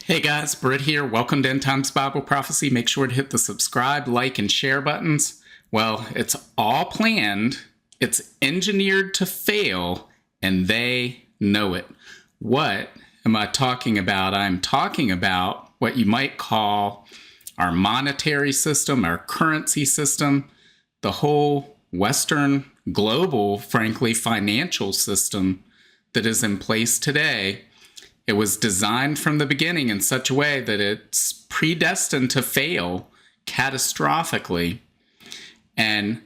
Hey guys, Britt here. Welcome to End Times Bible Prophecy. Make sure to hit the subscribe, like, and share buttons. Well, it's all planned, it's engineered to fail, and they know it. What am I talking about? I'm talking about what you might call our monetary system, our currency system, the whole Western, global, frankly, financial system that is in place today. It was designed from the beginning in such a way that it's predestined to fail catastrophically. And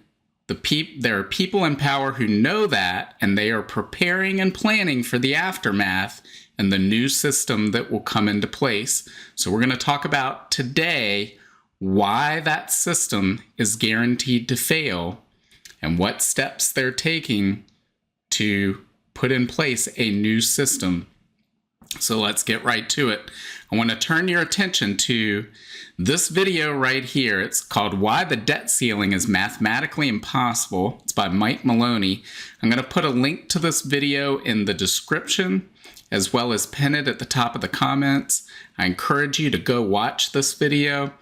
there are people in power who know that, and they are preparing and planning for the aftermath and the new system that will come into place. So we're going to talk about today why that system is guaranteed to fail and what steps they're taking to put in place a new system. So let's get right to it. I want to turn your attention to this video right here. It's called Why the Debt Ceiling is Mathematically Impossible. It's by Maloney. I'm going to put a link to this video in the description as well as pin it at the top of the comments. I encourage you to go watch this video.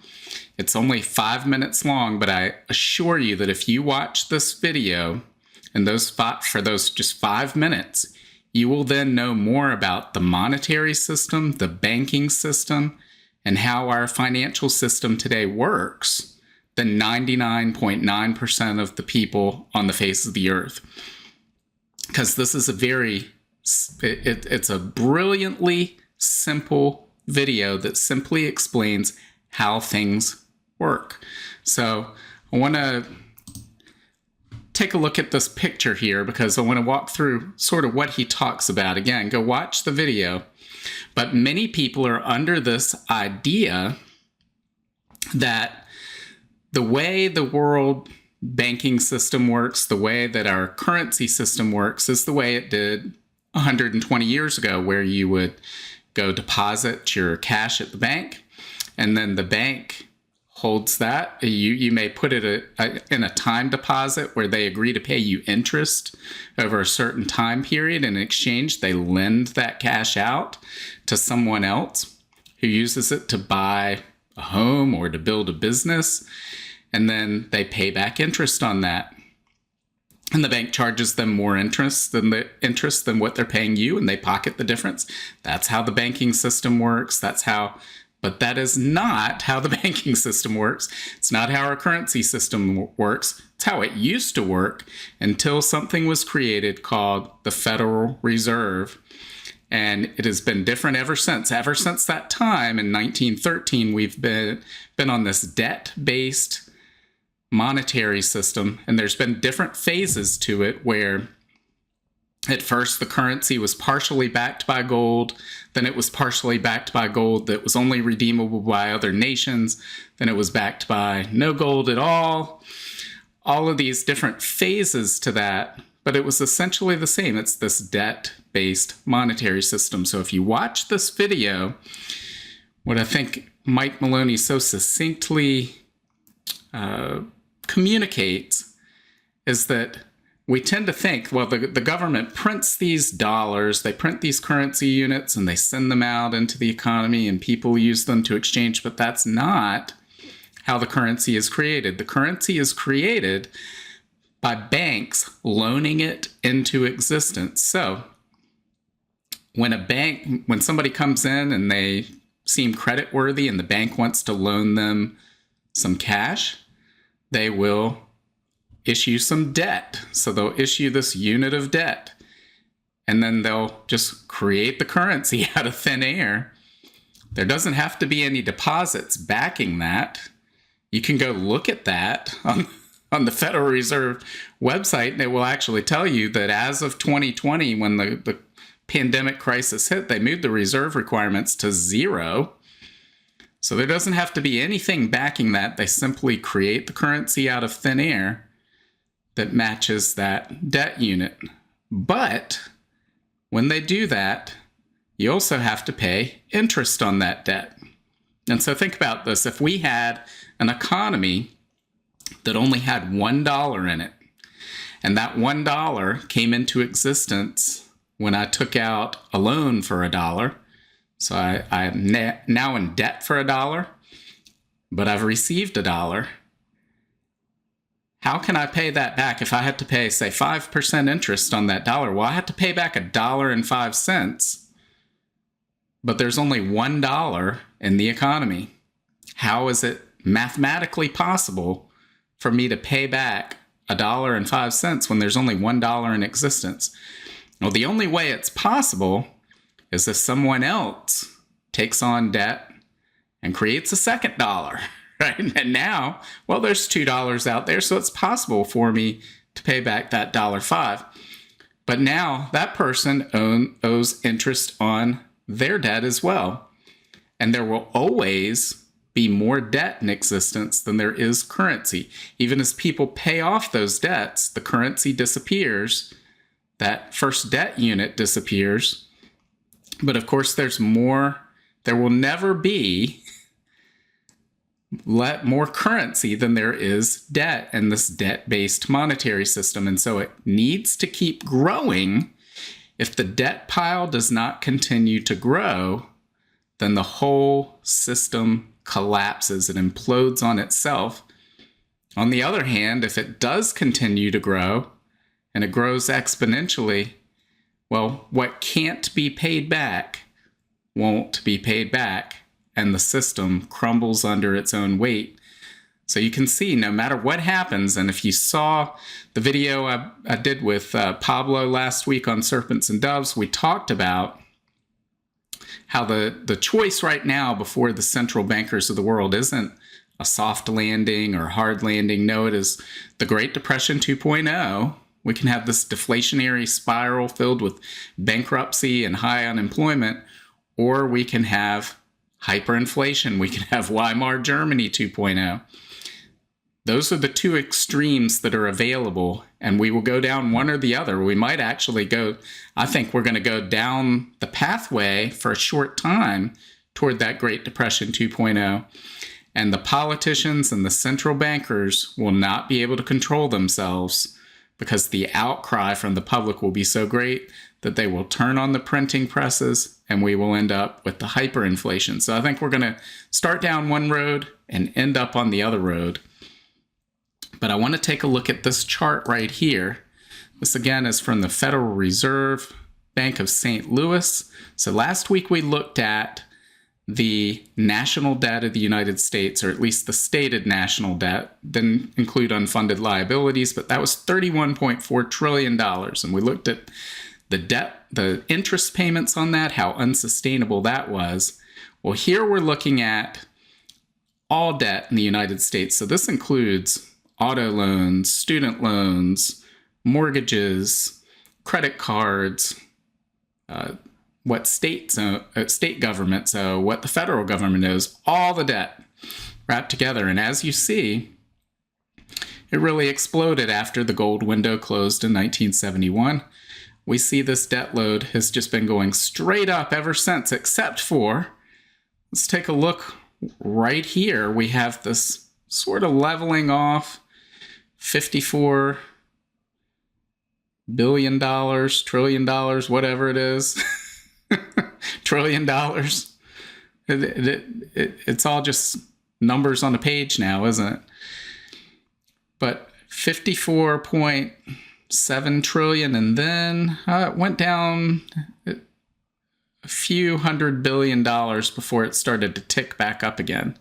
It's only 5 minutes long, but I assure you that if you watch this video and for those just 5 minutes, you will then know more about the monetary system, the banking system, and how our financial system today works than 99.9% of the people on the face of the earth. Because this is it's a brilliantly simple video that simply explains how things work. So I want to take a look at this picture here because I want to walk through sort of what he talks about. Again, go watch the video. But many people are under this idea that the way the world banking system works, the way that our currency system works, is the way it did 120 years ago, where you would go deposit your cash at the bank, and then the bank holds that. You may put it in a time deposit where they agree to pay you interest over a certain time period. In exchange, they lend that cash out to someone else who uses it to buy a home or to build a business, and then they pay back interest on that. And the bank charges them more interest than what they're paying you, and they pocket the difference. That's how the banking system works. But that is not how the banking system works. It's not how our currency system works. It's how it used to work until something was created called the Federal Reserve. And it has been different ever since. Ever since that time in 1913, we've been on this debt-based monetary system. And there's been different phases to it where at first, the currency was partially backed by gold. Then it was partially backed by gold that was only redeemable by other nations. Then it was backed by no gold at all. All of these different phases to that, but it was essentially the same. It's this debt-based monetary system. So if you watch this video, what I think Mike Maloney so succinctly communicates is that we tend to think, well, the government prints these dollars, they print these currency units, and they send them out into the economy, and people use them to exchange, but that's not how the currency is created. The currency is created by banks loaning it into existence. So when somebody comes in and they seem creditworthy and the bank wants to loan them some cash, they will issue some debt. So they'll issue this unit of debt, and then they'll just create the currency out of thin air. There doesn't have to be any deposits backing that. You can go look at that on the Federal Reserve website, and it will actually tell you that as of 2020, when the pandemic crisis hit, they moved the reserve requirements to 0. So there doesn't have to be anything backing that. They simply create the currency out of thin air that matches that debt unit. But when they do that, you also have to pay interest on that debt. And so think about this. If we had an economy that only had $1 in it, and that $1 came into existence when I took out a loan for $1, So I'm now in debt for $1, but I've received $1. How can I pay that back? If I had to pay, say, 5% interest on that dollar, well, I have to pay back $1.05. But there's only $1 in the economy. How is it mathematically possible for me to pay back $1.05 when there's only $1 in existence? Well, the only way it's possible is if someone else takes on debt and creates a second dollar, right? And now, well, there's $2 out there, so it's possible for me to pay back that $1.05. But now that person owes interest on their debt as well. And there will always be more debt in existence than there is currency. Even as people pay off those debts, the currency disappears. That first debt unit disappears. But of course, there's more. There will never be more currency than there is debt in this debt-based monetary system. And so it needs to keep growing. If the debt pile does not continue to grow, then the whole system collapses. It implodes on itself. On the other hand, if it does continue to grow, and it grows exponentially, well, what can't be paid back won't be paid back, and the system crumbles under its own weight. So you can see no matter what happens, and if you saw the video I did with Pablo last week on serpents and doves, we talked about how the choice right now before the central bankers of the world isn't a soft landing or hard landing. No, it is the Great Depression 2.0. We can have this deflationary spiral filled with bankruptcy and high unemployment, or we can have hyperinflation. We can have Weimar Germany 2.0. Those are the two extremes that are available, and we will go down one or the other. We might actually I think we're going to go down the pathway for a short time toward that Great Depression 2.0, and the politicians and the central bankers will not be able to control themselves because the outcry from the public will be so great that they will turn on the printing presses and we will end up with the hyperinflation. So I think we're going to start down one road and end up on the other road. But I want to take a look at this chart right here. This again is from the Federal Reserve Bank of St. Louis. So last week we looked at the national debt of the United States, or at least the stated national debt. Didn't include unfunded liabilities, but that was $31.4 trillion. And we looked at the debt, the interest payments on that, how unsustainable that was. Well, here we're looking at all debt in the United States. So this includes auto loans, student loans, mortgages, credit cards, what state governments owe, what the federal government owes, all the debt wrapped together. And as you see, it really exploded after the gold window closed in 1971. We see this debt load has just been going straight up ever since, except for, let's take a look right here. We have this sort of leveling off, $54 billion, trillion dollars, whatever it is. $trillion. It's all just numbers on a page now, isn't it? But 54.7 trillion, and then it went down a few $100 billion before it started to tick back up again.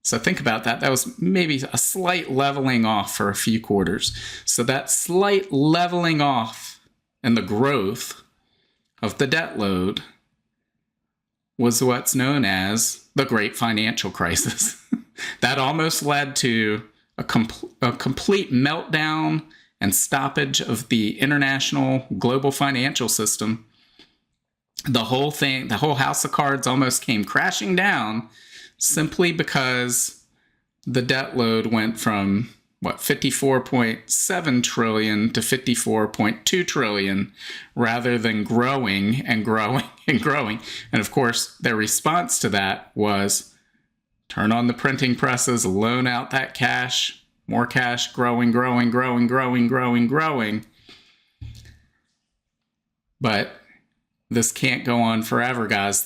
So think about that. That was maybe a slight leveling off for a few quarters. So that slight leveling off and the growth of the debt load was what's known as the Great Financial Crisis. That almost led to a complete meltdown and stoppage of the international global financial system. The whole thing, the whole house of cards almost came crashing down simply because the debt load went from 54.7 trillion to 54.2 trillion rather than growing and growing and growing. And of course, their response to that was turn on the printing presses, loan out that cash, more cash, growing. But this can't go on forever, guys.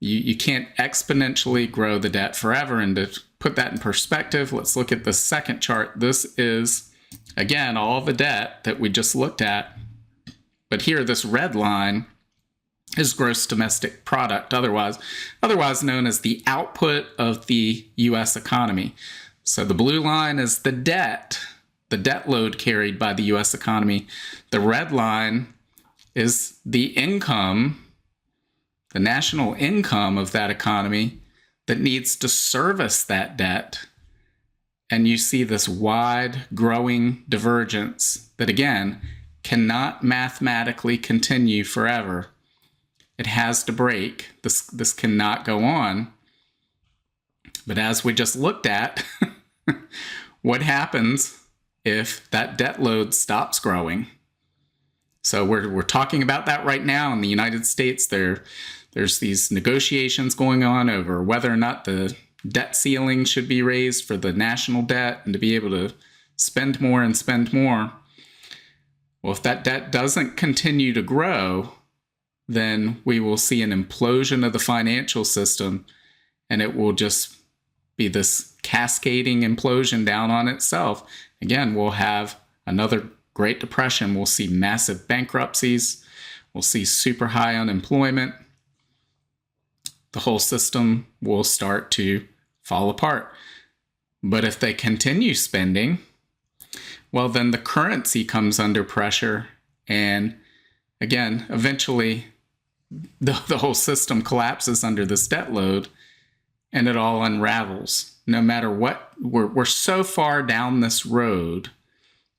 You can't exponentially grow the debt forever. And to put that in perspective, let's look at the second chart. This is, again, all the debt that we just looked at. But here, this red line is gross domestic product, otherwise known as the output of the U.S. economy. So the blue line is the debt load carried by the U.S. economy. The red line is the income, the national income of that economy that needs to service that debt. And you see this wide growing divergence that, again, cannot mathematically continue forever. It has to break. This cannot go on. But as we just looked at, what happens if that debt load stops growing? So we're talking about that right now in the United States. There's these negotiations going on over whether or not the debt ceiling should be raised for the national debt and to be able to spend more and spend more. Well, if that debt doesn't continue to grow, then we will see an implosion of the financial system, and it will just be this cascading implosion down on itself. Again, we'll have another Great Depression. We'll see massive bankruptcies. We'll see super high unemployment. The whole system will start to fall apart. But if they continue spending, well, then the currency comes under pressure. And again, eventually, the whole system collapses under this debt load, and it all unravels. No matter what, we're so far down this road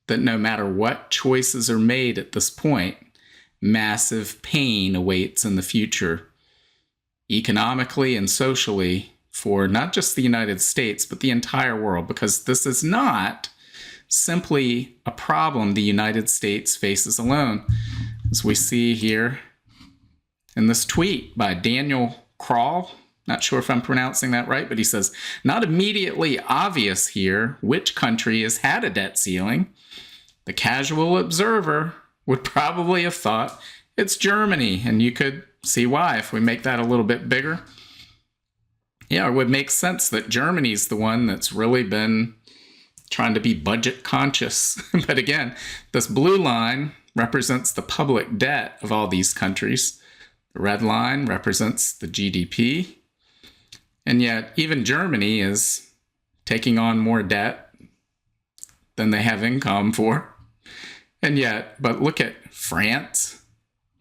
that no matter what choices are made at this point, massive pain awaits in the future, economically and socially, for not just the United States, but the entire world, because this is not simply a problem the United States faces alone. As we see here in this tweet by Daniel Kroll, not sure if I'm pronouncing that right, but he says, not immediately obvious here which country has had a debt ceiling. The casual observer would probably have thought it's Germany, and you could see why if we make that a little bit bigger. Yeah, it would make sense that Germany's the one that's really been trying to be budget conscious. But again, this blue line represents the public debt of all these countries. The red line represents the GDP. And yet, even Germany is taking on more debt than they have income for. And yet, but look at France,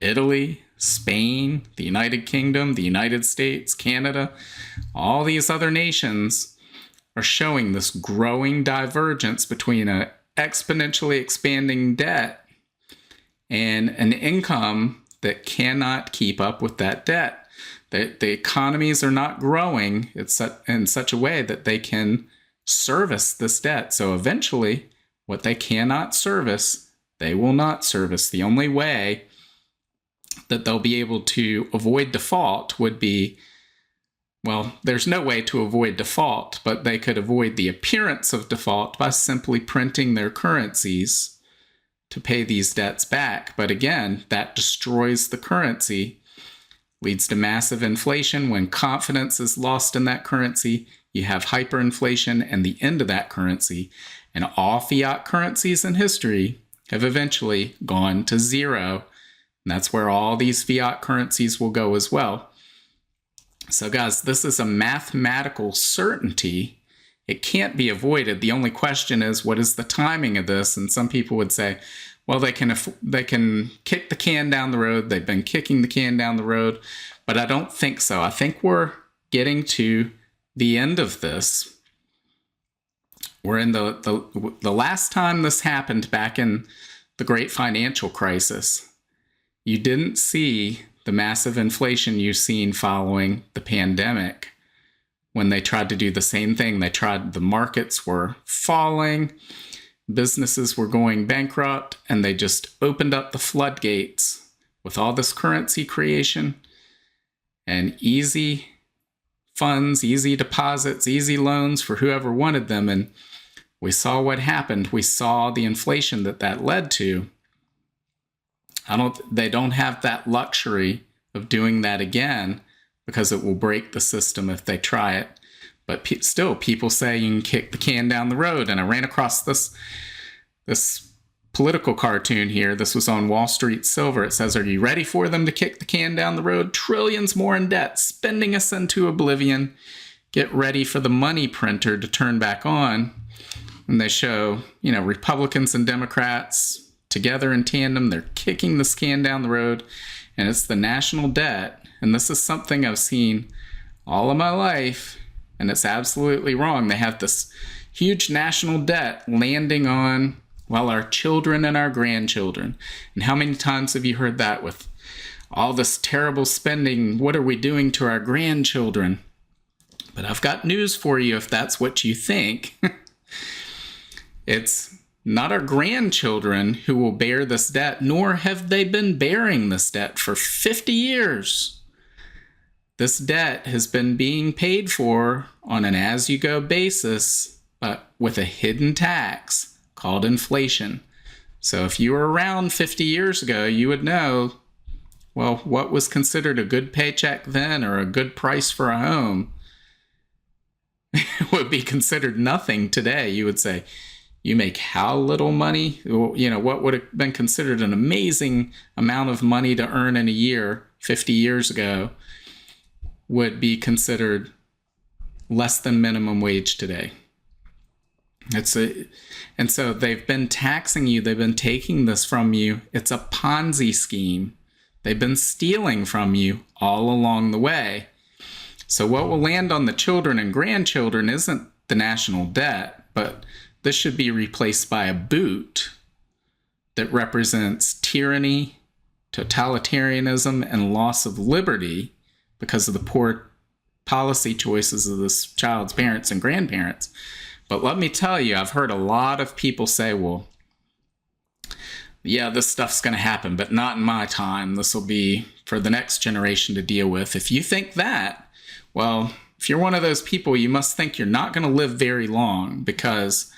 Italy, Spain, the United Kingdom, the United States, Canada, all these other nations are showing this growing divergence between an exponentially expanding debt and an income that cannot keep up with that debt. The economies are not growing in such a way that they can service this debt. So eventually, what they cannot service, they will not service. The only way that they'll be able to avoid default would be, well, there's no way to avoid default, but they could avoid the appearance of default by simply printing their currencies to pay these debts back. But again, that destroys the currency, leads to massive inflation. When confidence is lost in that currency, you have hyperinflation and the end of that currency. And all fiat currencies in history have eventually gone to zero. And that's where all these fiat currencies will go as well. So guys, this is a mathematical certainty. It can't be avoided. The only question is, what is the timing of this? And some people would say, well, they can kick the can down the road. They've been kicking the can down the road. But I don't think so. I think we're getting to the end of this. We're in the last time this happened, back in the great financial crisis. You didn't see the massive inflation you've seen following the pandemic when they tried to do the same thing. The markets were falling, businesses were going bankrupt, and they just opened up the floodgates with all this currency creation and easy funds, easy deposits, easy loans for whoever wanted them. And we saw what happened. We saw the inflation that led to. They don't have that luxury of doing that again because it will break the system if they try it. But still, people say you can kick the can down the road. And I ran across this political cartoon here. This was on Wall Street Silver. It says, "Are you ready for them to kick the can down the road? Trillions more in debt, spending us into oblivion. Get ready for the money printer to turn back on." And they show, Republicans and Democrats together in tandem. They're kicking this can down the road, and it's the national debt. And this is something I've seen all of my life, and it's absolutely wrong. They have this huge national debt landing on, our children and our grandchildren. And how many times have you heard that with all this terrible spending? What are we doing to our grandchildren? But I've got news for you if that's what you think. It's not our grandchildren who will bear this debt, nor have they been bearing this debt for 50 years. This debt has been being paid for on an as-you-go basis, but with a hidden tax called inflation. So if you were around 50 years ago, you would know, what was considered a good paycheck then or a good price for a home would be considered nothing today. You would say, you make how little money? What would have been considered an amazing amount of money to earn in a year 50 years ago would be considered less than minimum wage today. And so they've been taxing you. They've been taking this from you. It's a Ponzi scheme. They've been stealing from you all along the way. So what will land on the children and grandchildren isn't the national debt, but this should be replaced by a boot that represents tyranny, totalitarianism, and loss of liberty because of the poor policy choices of this child's parents and grandparents. But let me tell you, I've heard a lot of people say, this stuff's going to happen, but not in my time. This will be for the next generation to deal with. If you think that, if you're one of those people, you must think you're not going to live very long because,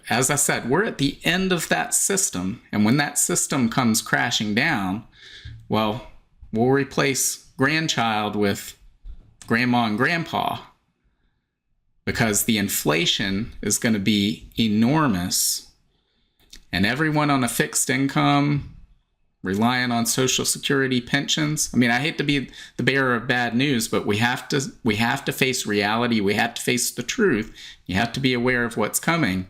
as I said, we're at the end of that system. And when that system comes crashing down, we'll replace grandchild with grandma and grandpa because the inflation is going to be enormous. And everyone on a fixed income, relying on Social Security pensions. I hate to be the bearer of bad news, but we have to face reality. We have to face the truth. You have to be aware of what's coming.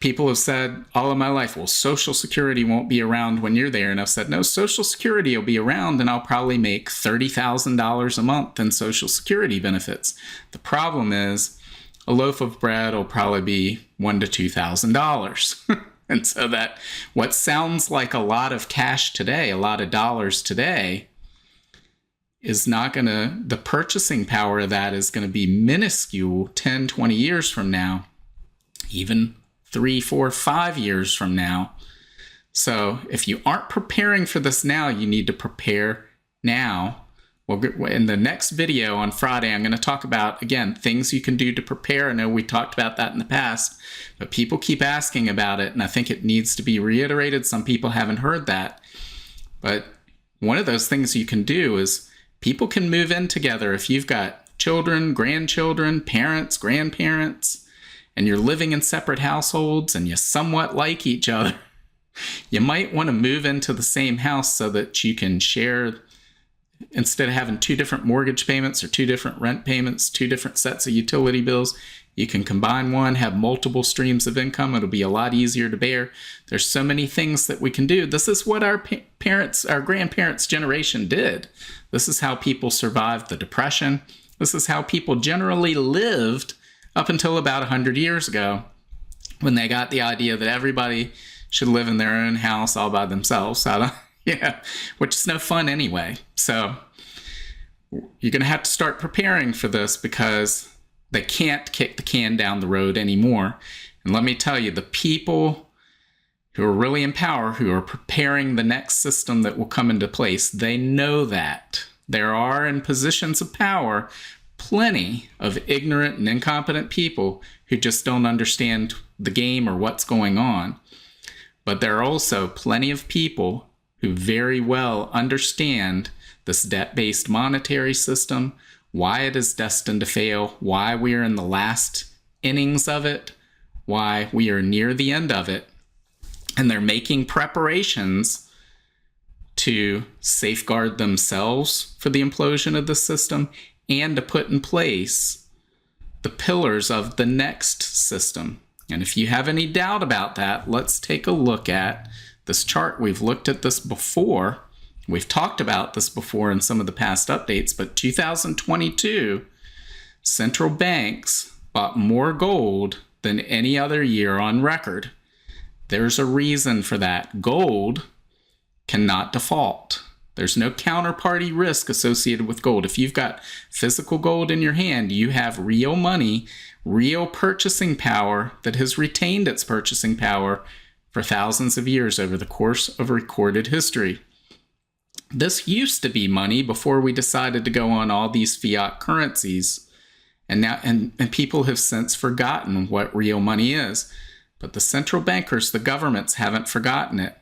People have said all of my life, Social Security won't be around when you're there. And I've said, no, Social Security will be around and I'll probably make $30,000 a month in Social Security benefits. The problem is a loaf of bread will probably be $1,000 to $2,000. And so that what sounds like a lot of cash today, a lot of dollars today, is not going to, the purchasing power of that is going to be minuscule 10, 20 years from now, even 3, 4, 5 years from now. So if you aren't preparing for this now, you need to prepare now. In the next video on Friday, I'm going to talk about, again, things you can do to prepare. I know we talked about that in the past, but people keep asking about it, and I think it needs to be reiterated. Some people haven't heard that. But one of those things you can do is people can move in together. If you've got children, grandchildren, parents, grandparents, and you're living in separate households and you somewhat like each other, you might want to move into the same house so that you can share. Instead of having 2 different mortgage payments or 2 different rent payments, 2 different sets of utility bills, you can combine one, have multiple streams of income. It'll be a lot easier to bear. There's so many things that we can do. This is what our grandparents' generation did. This is how people survived the Depression. This is how people generally lived up until about 100 years ago, when they got the idea that everybody should live in their own house all by themselves. Which is no fun anyway. So you're going to have to start preparing for this because they can't kick the can down the road anymore. And let me tell you, the people who are really in power, who are preparing the next system that will come into place, they know that. There are, in positions of power, plenty of ignorant and incompetent people who just don't understand the game or what's going on. But there are also plenty of people who very well understand this debt-based monetary system, why it is destined to fail, why we are in the last innings of it, why we are near the end of it. And they're making preparations to safeguard themselves for the implosion of the system and to put in place the pillars of the next system. And if you have any doubt about that, let's take a look at this chart. We've looked at this before. We've talked about this before in some of the past updates, but 2022, central banks bought more gold than any other year on record. There's a reason for that. Gold cannot default. There's no counterparty risk associated with gold. If you've got physical gold in your hand, you have real money, real purchasing power that has retained its purchasing power for thousands of years over the course of recorded history. This used to be money before we decided to go on all these fiat currencies. And now and people have since forgotten what real money is. But the central bankers, the governments, haven't forgotten it.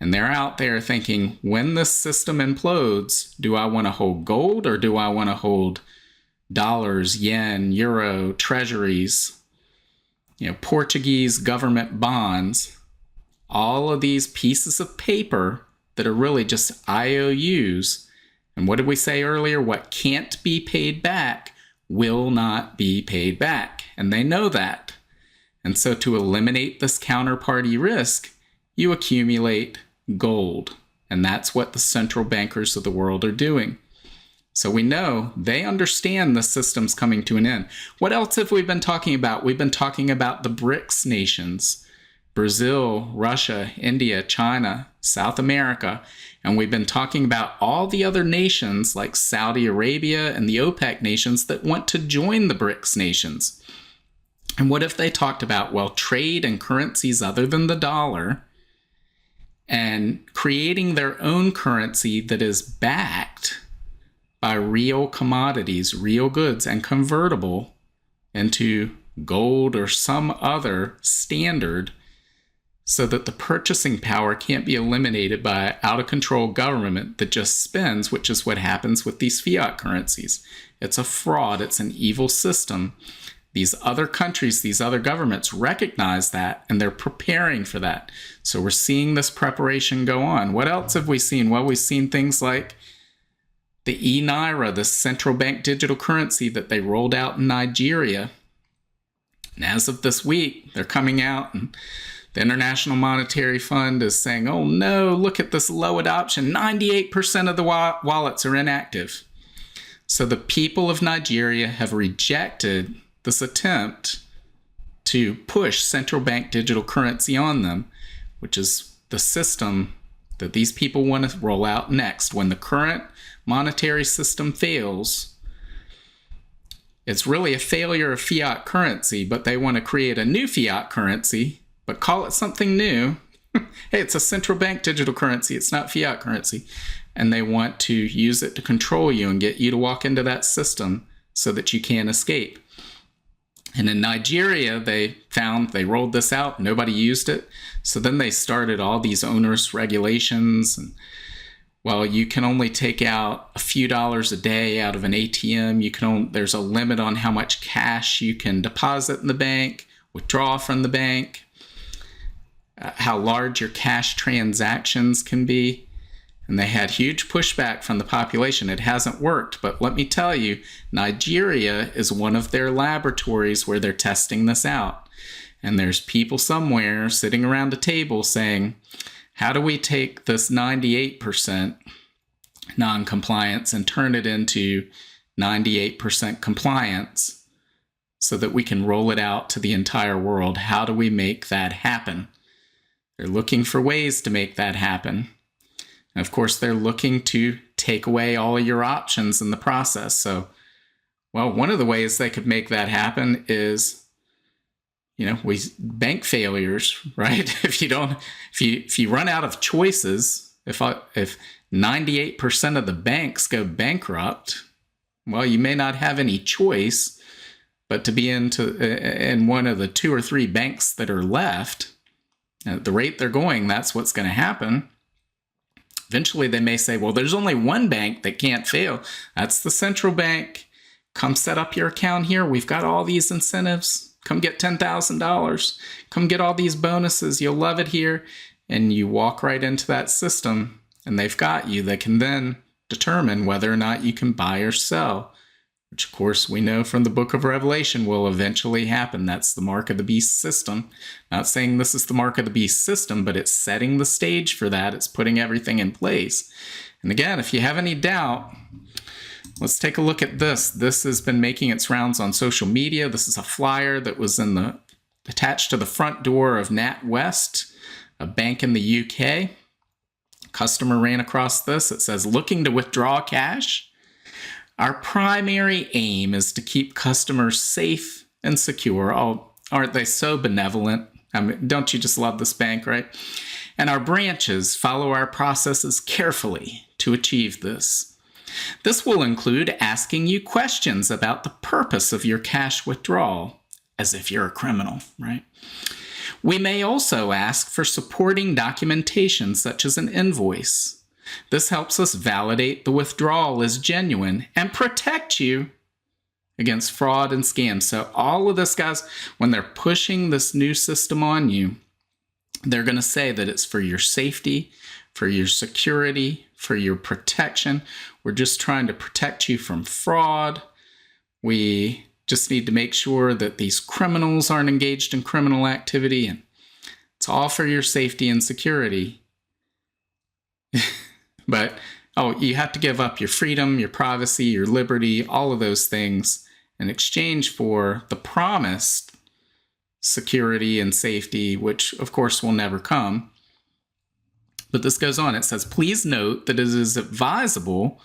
And they're out there thinking, when this system implodes, do I want to hold gold or do I want to hold dollars, yen, euro, treasuries, Portuguese government bonds, all of these pieces of paper that are really just IOUs. And what did we say earlier? What can't be paid back will not be paid back. And they know that. And so to eliminate this counterparty risk, you accumulate gold. And that's what the central bankers of the world are doing. So we know they understand the system's coming to an end. What else have we been talking about? We've been talking about the BRICS nations, Brazil, Russia, India, China, South America. And we've been talking about all the other nations like Saudi Arabia and the OPEC nations that want to join the BRICS nations. And what if they talked about, well, trade and currencies other than the dollar and creating their own currency that is backed by real commodities, real goods, and convertible into gold or some other standard so that the purchasing power can't be eliminated by an out-of-control government that just spends, which is what happens with these fiat currencies. It's a fraud. It's an evil system. These other countries, these other governments recognize that, and they're preparing for that. So we're seeing this preparation go on. What else have we seen? Well, we've seen things like the e-Naira, the central bank digital currency that they rolled out in Nigeria. And as of this week, they're coming out, and the International Monetary Fund is saying, oh no, look at this low adoption. 98% of the wallets are inactive. So the people of Nigeria have rejected this attempt to push central bank digital currency on them, which is the system that these people want to roll out next. When the current monetary system fails, it's really a failure of fiat currency, but they want to create a new fiat currency, but call it something new. Hey, it's a central bank digital currency. It's not fiat currency. And they want to use it to control you and get you to walk into that system so that you can't escape. And in Nigeria, they rolled this out. Nobody used it. So then they started all these onerous regulations. And, well, you can only take out a few dollars a day out of an ATM. There's a limit on how much cash you can deposit in the bank, withdraw from the bank, how large your cash transactions can be. And they had huge pushback from the population. It hasn't worked, but let me tell you, Nigeria is one of their laboratories where they're testing this out. And there's people somewhere sitting around a table saying, how do we take this 98% non-compliance and turn it into 98% compliance so that we can roll it out to the entire world? How do we make that happen? They're looking for ways to make that happen. And of course, they're looking to take away all of your options in the process. So, well, one of the ways they could make that happen is, bank failures, right? If you run out of choices, if 98% of the banks go bankrupt, well, you may not have any choice but to be in one of the two or three banks that are left. At the rate they're going, that's what's going to happen. Eventually, they may say, well, there's only one bank that can't fail. That's the central bank. Come set up your account here. We've got all these incentives. Come get $10,000. Come get all these bonuses. You'll love it here. And you walk right into that system, and they've got you. They can then determine whether or not you can buy or sell, which, of course, we know from the book of Revelation will eventually happen. That's the mark of the beast system. Not saying this is the mark of the beast system, but it's setting the stage for that. It's putting everything in place. And again, if you have any doubt, let's take a look at this. This has been making its rounds on social media. This is a flyer that was attached to the front door of NatWest, a bank in the UK. Customer ran across this. It says, looking to withdraw cash? Our primary aim is to keep customers safe and secure. Oh, aren't they so benevolent? I mean, don't you just love this bank, right? And our branches follow our processes carefully to achieve this. This will include asking you questions about the purpose of your cash withdrawal, as if you're a criminal, right? We may also ask for supporting documentation such as an invoice. This helps us validate the withdrawal is genuine and protect you against fraud and scams. So all of this, guys, when they're pushing this new system on you, they're going to say that it's for your safety, for your security, for your protection. We're just trying to protect you from fraud. We just need to make sure that these criminals aren't engaged in criminal activity, and it's all for your safety and security. But, you have to give up your freedom, your privacy, your liberty, all of those things in exchange for the promised security and safety, which, of course, will never come. But this goes on. It says, please note that it is advisable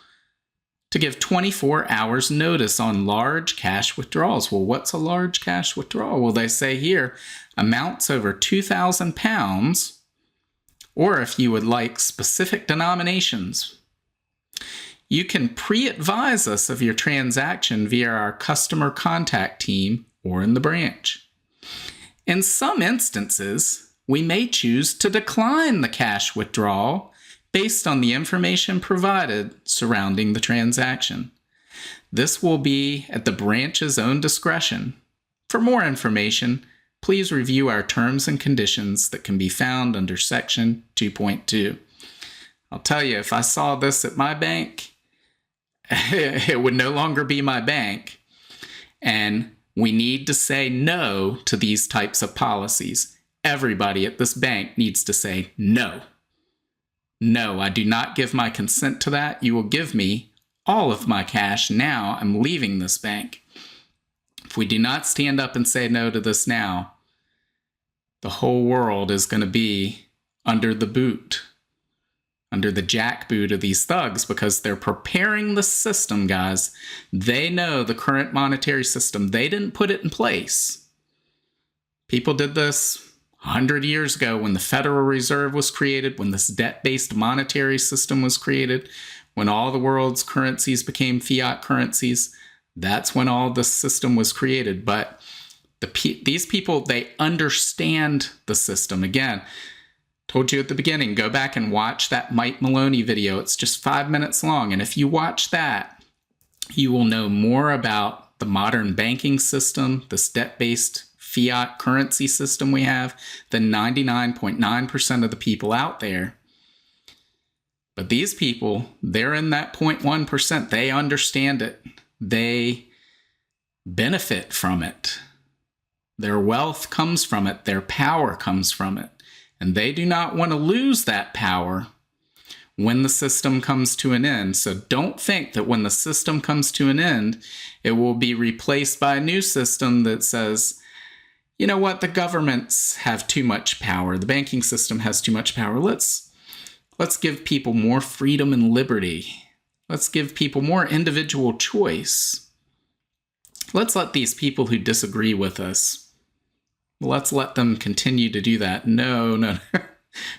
to give 24 hours notice on large cash withdrawals. Well, what's a large cash withdrawal? Well, they say here, amounts over £2,000, or if you would like specific denominations. You can pre-advise us of your transaction via our customer contact team or in the branch. In some instances, we may choose to decline the cash withdrawal based on the information provided surrounding the transaction. This will be at the branch's own discretion. For more information, please review our terms and conditions that can be found under Section 2.2. I'll tell you, if I saw this at my bank, it would no longer be my bank. And we need to say no to these types of policies. Everybody at this bank needs to say no. No, I do not give my consent to that. You will give me all of my cash now. I'm leaving this bank. If we do not stand up and say no to this now, the whole world is going to be under the boot, under the jackboot of these thugs, because they're preparing the system, guys. They know the current monetary system. They didn't put it in place. People did this 100 years ago when the Federal Reserve was created, when this debt-based monetary system was created, when all the world's currencies became fiat currencies. That's when all this system was created. But these people, they understand the system. Again, told you at the beginning, go back and watch that Mike Maloney video. It's just 5 minutes long. And if you watch that, you will know more about the modern banking system, this debt-based fiat currency system we have, than 99.9% of the people out there. But these people, they're in that 0.1%. They understand it. They benefit from it. Their wealth comes from it. Their power comes from it. And they do not want to lose that power when the system comes to an end. So don't think that when the system comes to an end, it will be replaced by a new system that says, you know what, the governments have too much power. The banking system has too much power. Let's give people more freedom and liberty. Let's give people more individual choice. Let's let these people who disagree with us, let's let them continue to do that. No.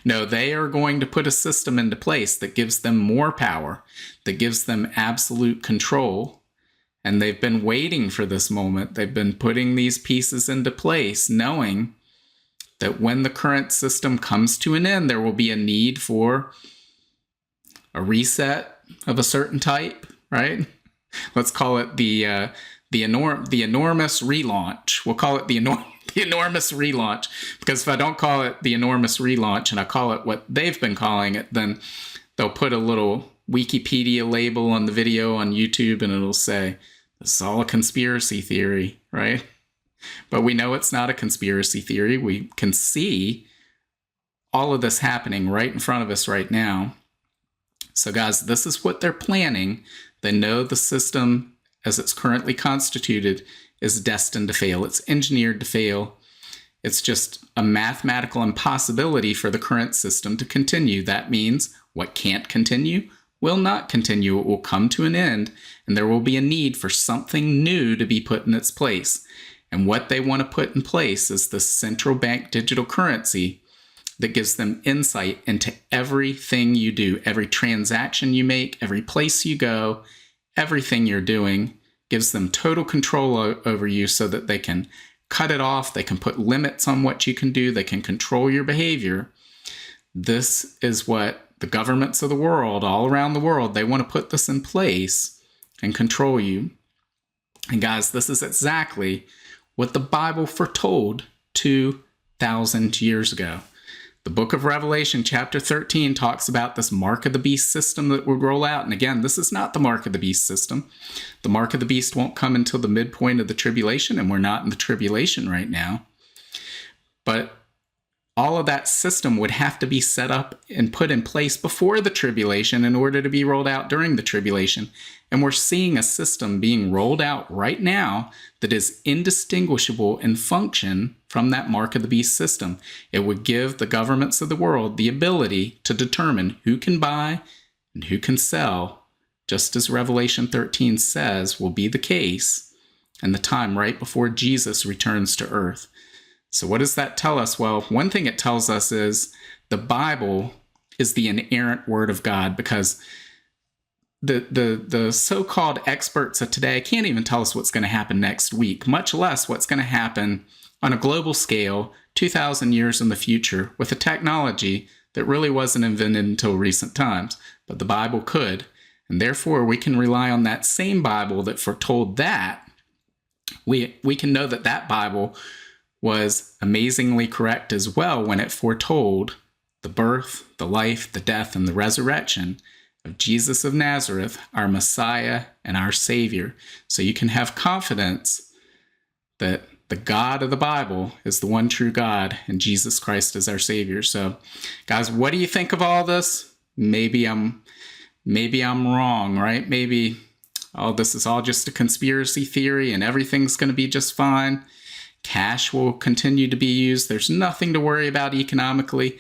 No, they are going to put a system into place that gives them more power, that gives them absolute control. And they've been waiting for this moment. They've been putting these pieces into place, knowing that when the current system comes to an end, there will be a need for a reset of a certain type, right? Let's call it the enormous relaunch. We'll call it the enormous relaunch, because if I don't call it the enormous relaunch and I call it what they've been calling it, then they'll put a little Wikipedia label on the video on YouTube and it'll say, this is all a conspiracy theory, right? But we know it's not a conspiracy theory. We can see all of this happening right in front of us right now. So guys, this is what they're planning. They know the system as it's currently constituted is destined to fail. It's engineered to fail. It's just a mathematical impossibility for the current system to continue. That means what can't continue will not continue. It will come to an end, and there will be a need for something new to be put in its place. And what they want to put in place is the central bank digital currency that gives them insight into everything you do, every transaction you make, every place you go, everything you're doing, gives them total control over you so that they can cut it off, they can put limits on what you can do, they can control your behavior. This is what the governments of the world, all around the world, they want to put this in place and control you. And guys, this is exactly what the Bible foretold 2,000 years ago. The book of Revelation, chapter 13, talks about this mark of the beast system that would roll out. And again, this is not the mark of the beast system. The mark of the beast won't come until the midpoint of the tribulation, and we're not in the tribulation right now. But all of that system would have to be set up and put in place before the tribulation in order to be rolled out during the tribulation. And we're seeing a system being rolled out right now that is indistinguishable in function from that mark of the beast system. It would give the governments of the world the ability to determine who can buy and who can sell, just as Revelation 13 says will be the case in the time right before Jesus returns to earth. So what does that tell us? Well, one thing it tells us is the Bible is the inerrant word of God, because the so-called experts of today can't even tell us what's going to happen next week, much less what's going to happen on a global scale 2,000 years in the future with a technology that really wasn't invented until recent times. But the Bible could, and therefore we can rely on that same Bible that foretold that. We can know that that Bible was amazingly correct as well when it foretold the birth, the life, the death, and the resurrection of Jesus of Nazareth, our Messiah and our Savior. So you can have confidence that the God of the Bible is the one true God, and Jesus Christ is our Savior. So, guys, what do you think of all this? Maybe I'm wrong, right? Maybe, this is all just a conspiracy theory and everything's going to be just fine. Cash will continue to be used. There's nothing to worry about economically.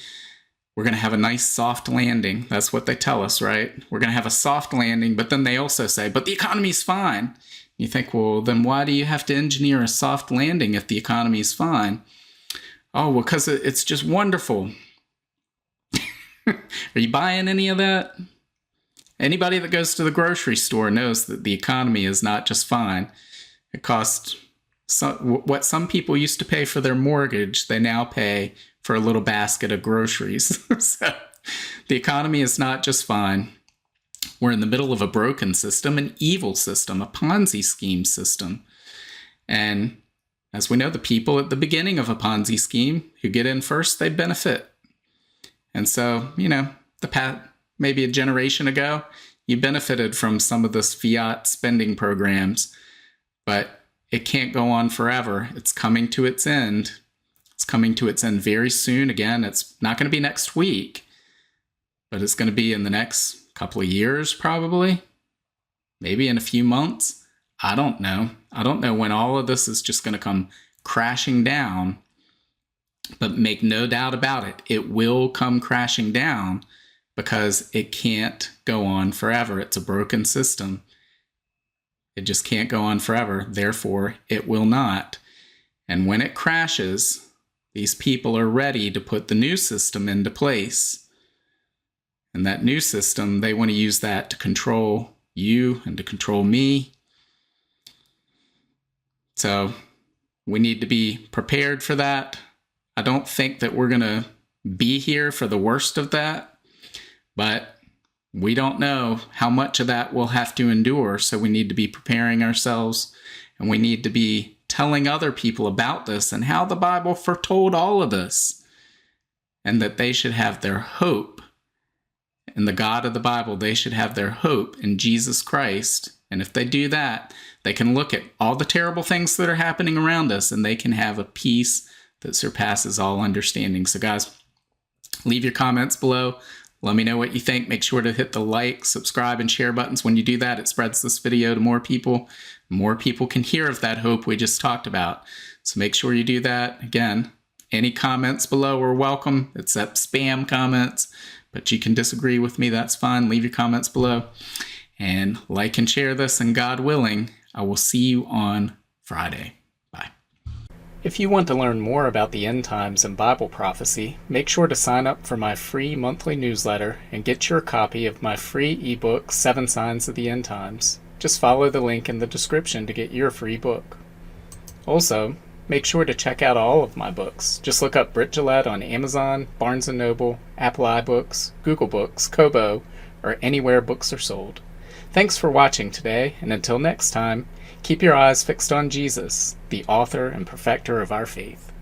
We're going to have a nice soft landing. That's what they tell us, right? We're going to have a soft landing, but then they also say, but the economy's fine. You think, well, then why do you have to engineer a soft landing if the economy's fine? Oh, well, because it's just wonderful. Are you buying any of that? Anybody that goes to the grocery store knows that the economy is not just fine. It costs what some people used to pay for their mortgage, they now pay for a little basket of groceries. So the economy is not just fine. We're in the middle of a broken system, an evil system, a Ponzi scheme system. And as we know, the people at the beginning of a Ponzi scheme who get in first, they benefit. And so, maybe a generation ago, you benefited from some of this fiat spending programs, but it can't go on forever. It's coming to its end. It's coming to its end very soon. Again, it's not going to be next week, but it's going to be in the next couple of years, probably. Maybe in a few months. I don't know. I don't know when all of this is just going to come crashing down. But make no doubt about it, it will come crashing down because it can't go on forever. It's a broken system. It just can't go on forever. Therefore, it will not. And when it crashes, these people are ready to put the new system into place. And that new system, they want to use that to control you and to control me. So we need to be prepared for that. I don't think that we're going to be here for the worst of that, but we don't know how much of that we'll have to endure, so we need to be preparing ourselves, and we need to be telling other people about this and how the Bible foretold all of this, and that they should have their hope in the God of the Bible. They should have their hope in Jesus Christ. And if they do that, they can look at all the terrible things that are happening around us, and they can have a peace that surpasses all understanding. So guys, leave your comments below. Let me know what you think. Make sure to hit the like, subscribe, and share buttons. When you do that, it spreads this video to more people. More people can hear of that hope we just talked about. So make sure you do that. Again, any comments below are welcome, except spam comments. But you can disagree with me, that's fine. Leave your comments below. And like and share this, and God willing, I will see you on Friday. Bye. If you want to learn more about the end times and Bible prophecy, make sure to sign up for my free monthly newsletter and get your copy of my free ebook, 7 Signs of the End Times. Just follow the link in the description to get your free book. Also, make sure to check out all of my books. Just look up Britt on Amazon, Barnes & Noble, Apple iBooks, Google Books, Kobo, or anywhere books are sold. Thanks for watching today, and until next time, keep your eyes fixed on Jesus, the author and perfecter of our faith.